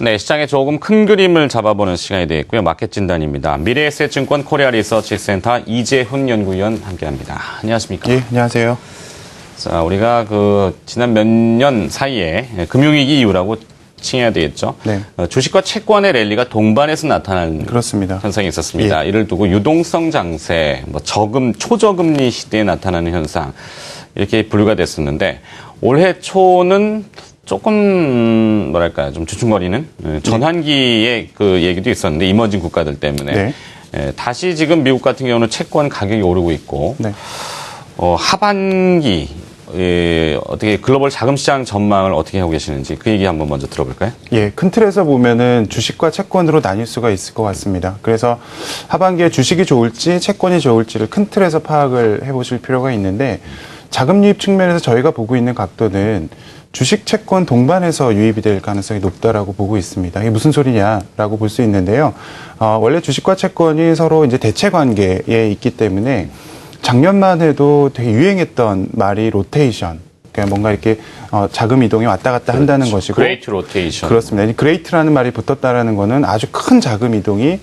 네, 시장의 조금 큰 그림을 잡아보는 시간이 되겠고요. 마켓 진단입니다. 미래에셋증권 코리아 리서치 센터 이재훈 연구위원 함께합니다. 안녕하십니까? 예, 안녕하세요. 자, 우리가 지난 몇 년 사이에 금융위기 이후라고 칭해야 되겠죠. 네. 주식과 채권의 랠리가 동반해서 나타나는 그렇습니다. 현상이 있었습니다. 예. 이를 두고 유동성 장세, 초저금리 시대에 나타나는 현상 이렇게 분류가 됐었는데 올해 초는 조금 좀 주춤거리는 전환기의 그 얘기도 있었는데 이머징 국가들 때문에 네. 다시 지금 미국 같은 경우는 채권 가격이 오르고 있고 네. 하반기 어떻게 글로벌 자금시장 전망을 어떻게 하고 계시는지 그 얘기 한번 먼저 들어볼까요? 예, 큰 틀에서 보면은 주식과 채권으로 나뉠 수가 있을 것 같습니다. 그래서 하반기에 주식이 좋을지 채권이 좋을지를 큰 틀에서 파악을 해보실 필요가 있는데 자금 유입 측면에서 저희가 보고 있는 각도는 주식, 채권 동반해서 유입이 될 가능성이 높다라고 보고 있습니다. 이게 무슨 소리냐라고 볼 수 있는데요. 원래 주식과 채권이 서로 이제 대체 관계에 있기 때문에 작년만 해도 되게 유행했던 말이 로테이션. 그러니까 뭔가 이렇게 자금 이동이 왔다 갔다 한다는 것이고. 그레이트 로테이션. 그렇습니다. 그레이트라는 말이 붙었다라는 거는 아주 큰 자금 이동이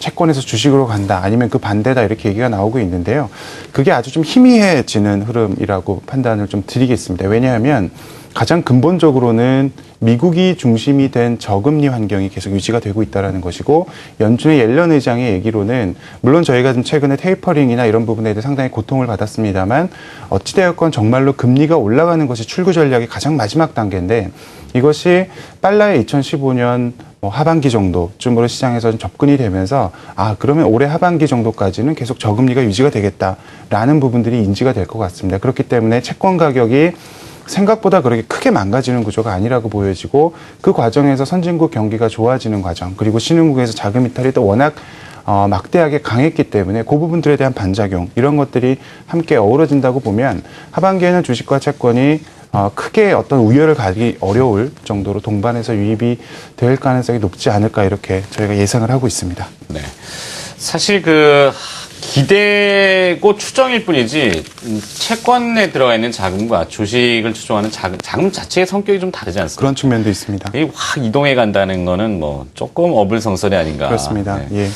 채권에서 주식으로 간다 아니면 그 반대다 이렇게 얘기가 나오고 있는데요. 그게 아주 좀 희미해지는 흐름이라고 판단을 좀 드리겠습니다. 왜냐하면 가장 근본적으로는 미국이 중심이 된 저금리 환경이 계속 유지가 되고 있다는 것이고 연준의 옐런 의장의 얘기로는 물론 저희가 좀 최근에 테이퍼링이나 이런 부분에 대해 상당히 고통을 받았습니다만 어찌되었건 정말로 금리가 올라가는 것이 출구 전략의 가장 마지막 단계인데 이것이 빨라야 2015년 하반기 정도쯤으로 시장에서 좀 접근이 되면서 그러면 올해 하반기 정도까지는 계속 저금리가 유지가 되겠다라는 부분들이 인지가 될 것 같습니다. 그렇기 때문에 채권 가격이 생각보다 그렇게 크게 망가지는 구조가 아니라고 보여지고 그 과정에서 선진국 경기가 좋아지는 과정 그리고 신흥국에서 자금 이탈이 또 워낙 막대하게 강했기 때문에 그 부분들에 대한 반작용 이런 것들이 함께 어우러진다고 보면 하반기에는 주식과 채권이 크게 어떤 우열을 가기 어려울 정도로 동반해서 유입이 될 가능성이 높지 않을까 이렇게 저희가 예상을 하고 있습니다. 네. 사실 기대고 추정일 뿐이지 채권에 들어가 있는 자금과 주식을 추정하는 자금 자체의 성격이 좀 다르지 않습니까? 그런 측면도 있습니다. 이게 확 이동해 간다는 거는 조금 어불성설이 아닌가. 그렇습니다. 네. 예.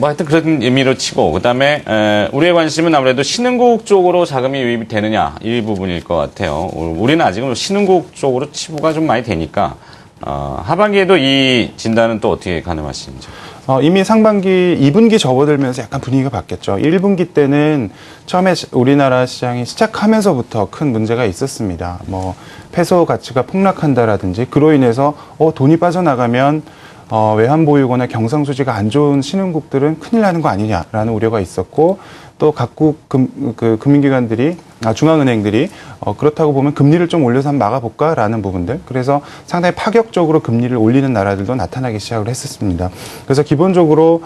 하여튼 그런 의미로 치고, 그 다음에, 우리의 관심은 아무래도 신흥국 쪽으로 자금이 유입이 되느냐, 이 부분일 것 같아요. 우리는 아직은 신흥국 쪽으로 치부가 좀 많이 되니까, 하반기에도 이 진단은 또 어떻게 가능하신지? 이미 상반기 2분기 접어들면서 약간 분위기가 바뀌었죠. 1분기 때는 처음에 우리나라 시장이 시작하면서부터 큰 문제가 있었습니다. 페소 가치가 폭락한다라든지, 그로 인해서, 돈이 빠져나가면, 외환 보유고나 경상수지가 안 좋은 신흥국들은 큰일 나는 거 아니냐라는 우려가 있었고 또 각국 금융기관들이 중앙은행들이 그렇다고 보면 금리를 좀 올려서 한번 막아볼까라는 부분들 그래서 상당히 파격적으로 금리를 올리는 나라들도 나타나기 시작을 했었습니다. 그래서 기본적으로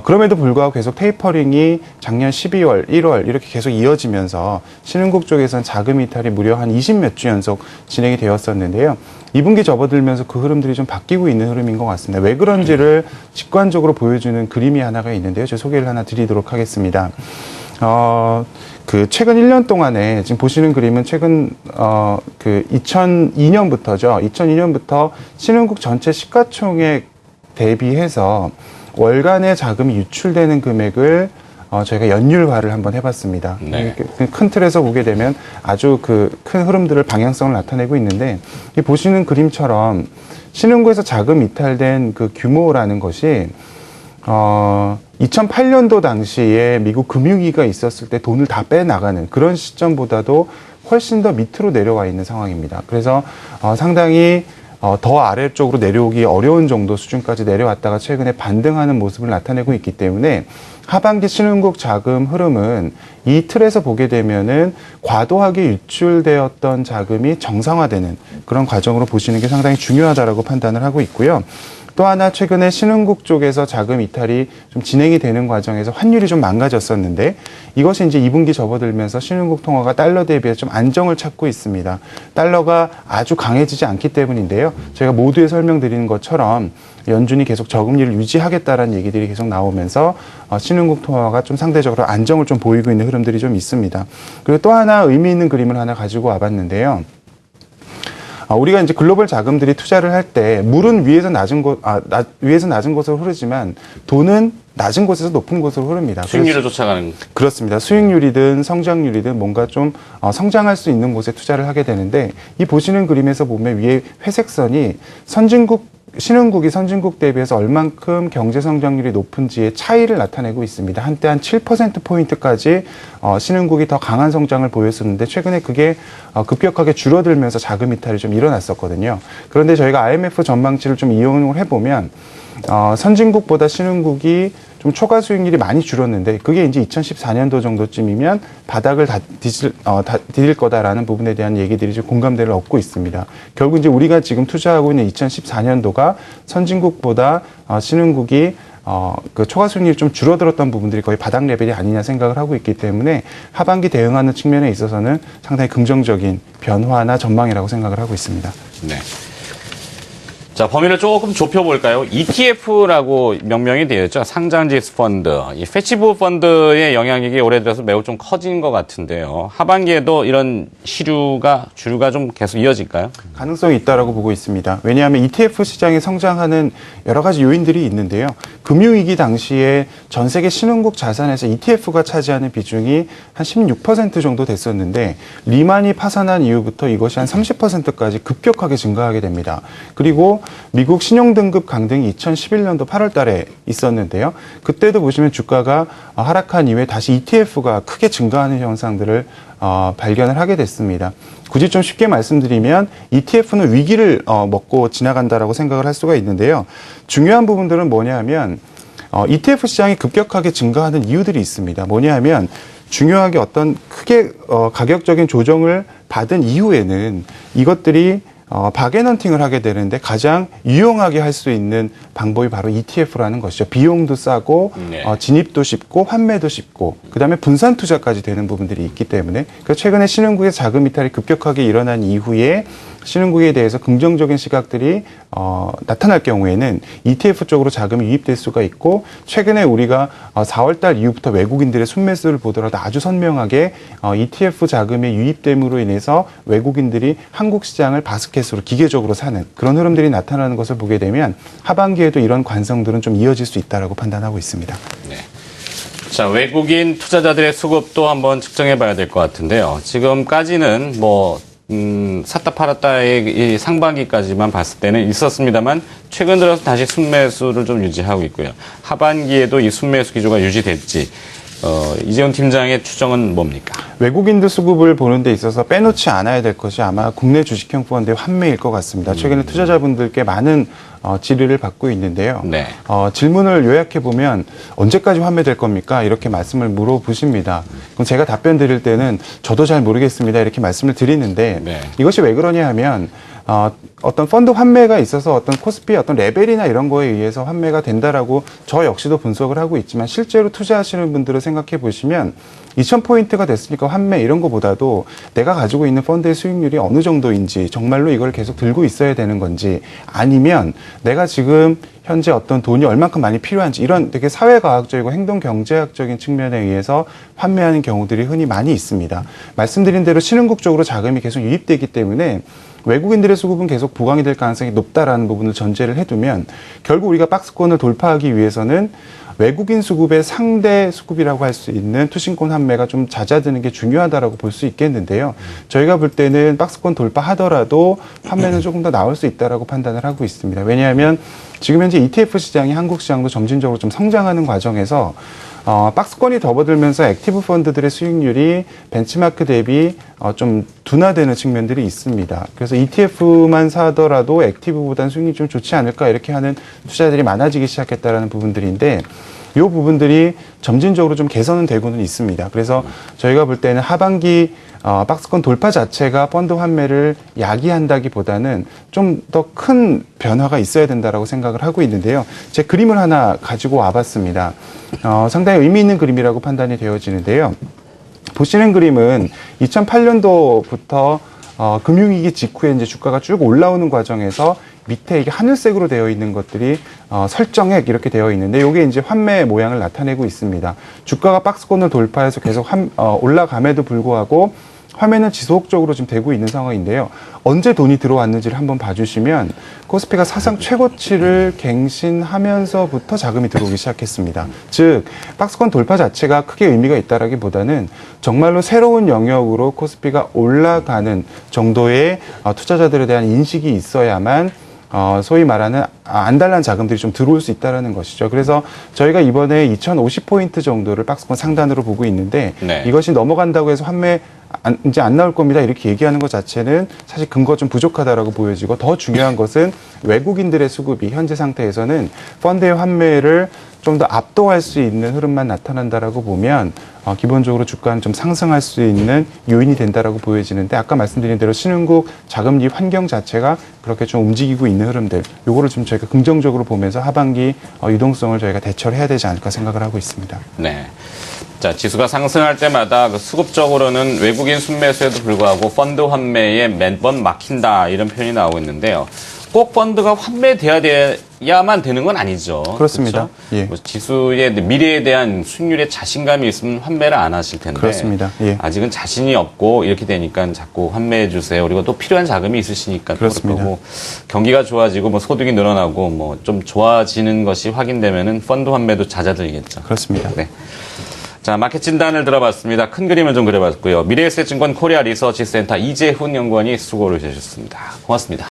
그럼에도 불구하고 계속 테이퍼링이 작년 12월, 1월 이렇게 계속 이어지면서 신흥국 쪽에서는 자금 이탈이 무려 한 20몇 주 연속 진행이 되었었는데요. 2분기 접어들면서 그 흐름들이 좀 바뀌고 있는 흐름인 것 같습니다. 왜 그런지를 직관적으로 보여주는 그림이 하나가 있는데요. 제가 소개를 하나 드리도록 하겠습니다. 최근 1년 동안에 지금 보시는 그림은 최근 2002년부터죠. 2002년부터 신흥국 전체 시가총액 대비해서 월간의 자금이 유출되는 금액을 저희가 연율화를 한번 해봤습니다. 네. 큰 틀에서 보게 되면 아주 큰 흐름들을 방향성을 나타내고 있는데 이 보시는 그림처럼 신흥국에서 자금 이탈된 그 규모라는 것이 2008년도 당시에 미국 금융위기가 있었을 때 돈을 다 빼나가는 그런 시점보다도 훨씬 더 밑으로 내려와 있는 상황입니다. 그래서 상당히 더 아래쪽으로 내려오기 어려운 정도 수준까지 내려왔다가 최근에 반등하는 모습을 나타내고 있기 때문에 하반기 신흥국 자금 흐름은 이 틀에서 보게 되면은 과도하게 유출되었던 자금이 정상화되는 그런 과정으로 보시는 게 상당히 중요하다라고 판단을 하고 있고요. 또 하나 최근에 신흥국 쪽에서 자금 이탈이 좀 진행이 되는 과정에서 환율이 좀 망가졌었는데 이것이 이제 2분기 접어들면서 신흥국 통화가 달러 대비해서 좀 안정을 찾고 있습니다. 달러가 아주 강해지지 않기 때문인데요. 제가 모두에 설명드리는 것처럼 연준이 계속 저금리를 유지하겠다라는 얘기들이 계속 나오면서 신흥국 통화가 좀 상대적으로 안정을 좀 보이고 있는 흐름들이 좀 있습니다. 그리고 또 하나 의미 있는 그림을 하나 가지고 와봤는데요. 우리가 이제 글로벌 자금들이 투자를 할 때 물은 위에서 낮은 곳으로 흐르지만 돈은 낮은 곳에서 높은 곳으로 흐릅니다. 수익률을 쫓아가는. 그렇습니다. 수익률이든 성장률이든 뭔가 좀 성장할 수 있는 곳에 투자를 하게 되는데 이 보시는 그림에서 보면 위에 회색선이 신흥국이 선진국 대비해서 얼만큼 경제 성장률이 높은지의 차이를 나타내고 있습니다. 한때 한 7%포인트까지 신흥국이 더 강한 성장을 보였었는데 최근에 그게 급격하게 줄어들면서 자금 이탈이 좀 일어났었거든요. 그런데 저희가 IMF 전망치를 좀 이용을 해보면 선진국보다 신흥국이 좀 초과 수익률이 많이 줄었는데 그게 이제 2014년도 정도쯤이면 바닥을 디딜 거다라는 부분에 대한 얘기들이 좀 공감대를 얻고 있습니다. 결국 이제 우리가 지금 투자하고 있는 2014년도가 선진국보다 신흥국이 그 초과 수익률이 좀 줄어들었던 부분들이 거의 바닥 레벨이 아니냐 생각을 하고 있기 때문에 하반기 대응하는 측면에 있어서는 상당히 긍정적인 변화나 전망이라고 생각을 하고 있습니다. 네. 자, 범위를 조금 좁혀볼까요? ETF라고 명명이 되어 있죠. 상장지수 펀드. 이 패시브 펀드의 영향력이 올해 들어서 매우 좀 커진 것 같은데요. 하반기에도 이런 주류가 좀 계속 이어질까요? 가능성이 있다라고 보고 있습니다. 왜냐하면 ETF 시장이 성장하는 여러 가지 요인들이 있는데요. 금융위기 당시에 전 세계 신흥국 자산에서 ETF가 차지하는 비중이 한 16% 정도 됐었는데 리만이 파산한 이후부터 이것이 한 30%까지 급격하게 증가하게 됩니다. 그리고 미국 신용등급 강등이 2011년도 8월 달에 있었는데요. 그때도 보시면 주가가 하락한 이후에 다시 ETF가 크게 증가하는 현상들을 발견을 하게 됐습니다. 굳이 좀 쉽게 말씀드리면 ETF는 위기를 먹고 지나간다라고 생각을 할 수가 있는데요. 중요한 부분들은 뭐냐 하면 ETF 시장이 급격하게 증가하는 이유들이 있습니다. 뭐냐 하면 중요하게 어떤 크게 가격적인 조정을 받은 이후에는 이것들이 바게넌팅을 하게 되는데 가장 유용하게 할 수 있는 방법이 바로 ETF라는 것이죠. 비용도 싸고 네. 진입도 쉽고 환매도 쉽고 그다음에 분산 투자까지 되는 부분들이 있기 때문에 최근에 신흥국의 자금 이탈이 급격하게 일어난 이후에 신흥국에 대해서 긍정적인 시각들이 나타날 경우에는 ETF 쪽으로 자금이 유입될 수가 있고 최근에 우리가 4월 달 이후부터 외국인들의 순매수를 보더라도 아주 선명하게 ETF 자금의 유입됨으로 인해서 외국인들이 한국 시장을 바스켓으로 기계적으로 사는 그런 흐름들이 나타나는 것을 보게 되면 하반기에도 이런 관성들은 좀 이어질 수 있다라고 판단하고 있습니다. 네. 자, 외국인 투자자들의 수급도 한번 측정해 봐야 될 것 같은데요. 지금까지는 샀다 팔았다의 이 상반기까지만 봤을 때는 있었습니다만 최근 들어서 다시 순매수를 좀 유지하고 있고요. 하반기에도 이 순매수 기조가 유지될지 이재훈 팀장의 추정은 뭡니까? 외국인들 수급을 보는 데 있어서 빼놓지 않아야 될 것이 아마 국내 주식형 펀드의 환매일 것 같습니다. 최근에 투자자분들께 많은 질의를 받고 있는데요. 네. 질문을 요약해 보면 언제까지 환매될 겁니까? 이렇게 말씀을 물어보십니다. 그럼 제가 답변 드릴 때는 저도 잘 모르겠습니다. 이렇게 말씀을 드리는데 네. 이것이 왜 그러냐 하면 어떤 펀드 환매가 있어서 어떤 코스피의 어떤 레벨이나 이런 거에 의해서 환매가 된다라고 저 역시도 분석을 하고 있지만 실제로 투자하시는 분들을 생각해 보시면 2000포인트가 됐으니까 환매 이런 거보다도 내가 가지고 있는 펀드의 수익률이 어느 정도인지 정말로 이걸 계속 들고 있어야 되는 건지 아니면 내가 지금 현재 어떤 돈이 얼만큼 많이 필요한지 이런 되게 사회과학적이고 행동경제학적인 측면에 의해서 환매하는 경우들이 흔히 많이 있습니다. 말씀드린 대로 신흥국 쪽으로 자금이 계속 유입되기 때문에 외국인들의 수급은 계속 보강이 될 가능성이 높다라는 부분을 전제를 해두면 결국 우리가 박스권을 돌파하기 위해서는 외국인 수급의 상대 수급이라고 할 수 있는 투신권 환매가 좀 잦아드는 게 중요하다라고 볼 수 있겠는데요. 저희가 볼 때는 박스권 돌파하더라도 환매는 조금 더 나올 수 있다라고 판단을 하고 있습니다. 왜냐하면 지금 현재 ETF 시장이 한국 시장도 점진적으로 좀 성장하는 과정에서 박스권이 접어들면서 액티브 펀드들의 수익률이 벤치마크 대비 좀 둔화되는 측면들이 있습니다. 그래서 ETF만 사더라도 액티브보다는 수익률이 좀 좋지 않을까 이렇게 하는 투자자들이 많아지기 시작했다라는 부분들인데 이 부분들이 점진적으로 좀 개선은 되고는 있습니다. 그래서 저희가 볼 때는 하반기 박스권 돌파 자체가 펀드 환매를 야기한다기보다는 좀 더 큰 변화가 있어야 된다라고 생각을 하고 있는데요. 제 그림을 하나 가지고 와봤습니다. 상당히 의미 있는 그림이라고 판단이 되어지는데요. 보시는 그림은 2008년도부터 금융위기 직후에 이제 주가가 쭉 올라오는 과정에서 밑에 이게 하늘색으로 되어 있는 것들이 설정액 이렇게 되어 있는데 이게 이제 환매 모양을 나타내고 있습니다. 주가가 박스권을 돌파해서 계속 올라감에도 불구하고 화면은 지속적으로 지금 되고 있는 상황인데요. 언제 돈이 들어왔는지를 한번 봐주시면 코스피가 사상 최고치를 갱신하면서부터 자금이 들어오기 시작했습니다. 즉 박스권 돌파 자체가 크게 의미가 있다라기보다는 정말로 새로운 영역으로 코스피가 올라가는 정도의 투자자들에 대한 인식이 있어야만 소위 말하는 안달난 자금들이 좀 들어올 수 있다는 것이죠. 그래서 저희가 이번에 2050포인트 정도를 박스권 상단으로 보고 있는데 네. 이것이 넘어간다고 해서 환매 이제 안 나올 겁니다. 이렇게 얘기하는 것 자체는 사실 근거 좀 부족하다라고 보여지고 더 중요한 것은 외국인들의 수급이 현재 상태에서는 펀드의 환매를 좀 더 압도할 수 있는 흐름만 나타난다라고 보면 기본적으로 주가는 좀 상승할 수 있는 요인이 된다라고 보여지는데 아까 말씀드린 대로 신흥국 자금리 환경 자체가 그렇게 좀 움직이고 있는 흐름들 요거를 좀 저희가 긍정적으로 보면서 하반기 유동성을 저희가 대처를 해야 되지 않을까 생각을 하고 있습니다. 네. 자, 지수가 상승할 때마다 그 수급적으로는 외국인 순매수에도 불구하고 펀드 환매에 매번 막힌다 이런 표현이 나오고 있는데요. 꼭 펀드가 환매돼야만 되는 건 아니죠. 그렇습니다. 그렇죠? 예. 뭐 지수의 미래에 대한 수익률에 자신감이 있으면 환매를 안 하실 텐데 그렇습니다. 예. 아직은 자신이 없고 이렇게 되니까 자꾸 환매해 주세요. 그리고 또 필요한 자금이 있으시니까 그렇습니다. 뭐 경기가 좋아지고 뭐 소득이 늘어나고 뭐 좀 좋아지는 것이 확인되면은 펀드 환매도 잦아들겠죠. 그렇습니다. 네. 자, 마켓 진단을 들어봤습니다. 큰 그림을 좀 그려봤고요. 미래에셋증권 코리아 리서치 센터 이재훈 연구원이 수고를 해주셨습니다. 고맙습니다.